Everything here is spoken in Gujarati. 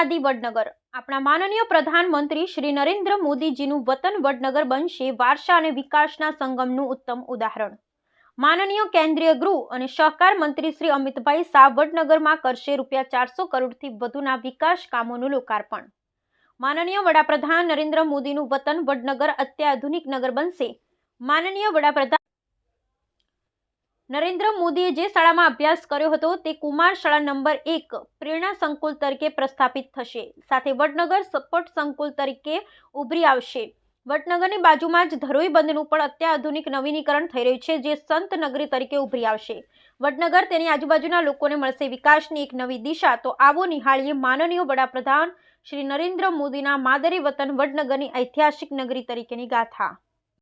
અનાદિ વડનગર આપણા માનનીય પ્રધાનમંત્રી શ્રી નરેન્દ્ર મોદીજીનું વતન વડનગર બનશે વારસા અને વિકાસના સંગમનું ઉત્તમ ઉદાહરણ. માનનીય કેન્દ્રીય ગૃહ અને સહકાર મંત્રી શ્રી અમિતભાઈ શાહ વડનગરમાં કરશે ₹400 કરોડથી વધુના વિકાસ કામોનું લોકાર્પણ. માનનીય વડાપ્રધાન નરેન્દ્ર મોદીનું વતન વડનગર અત્યાધુનિક નગર બનશે. માનનીય વડાપ્રધાન નરેન્દ્ર મોદીએ જે શાળામાં અભ્યાસ કર્યો હતો તે કુમાર શાળા નંબર 1 પ્રેરણા સંકુલ તરીકે પ્રસ્થાપિત થશે. સાથે વડનગર સપોર્ટ સંકુલ તરીકે ઉભરી આવશે. વડનગરની બાજુમાં જ ધરોઈ બંધનું પણ અત્યાધુનિક નવીનીકરણ થઈ રહ્યું છે, જે સંત નગરી તરીકે ઉભરી આવશે. વડનગર તેની આજુબાજુના લોકોને મળશે વિકાસની એક નવી દિશા. તો આવો નિહાળીએ માનનીય વડાપ્રધાન શ્રી નરેન્દ્ર મોદીના માદરે વતન વડનગરની ઐતિહાસિક નગરી તરીકેની ગાથા.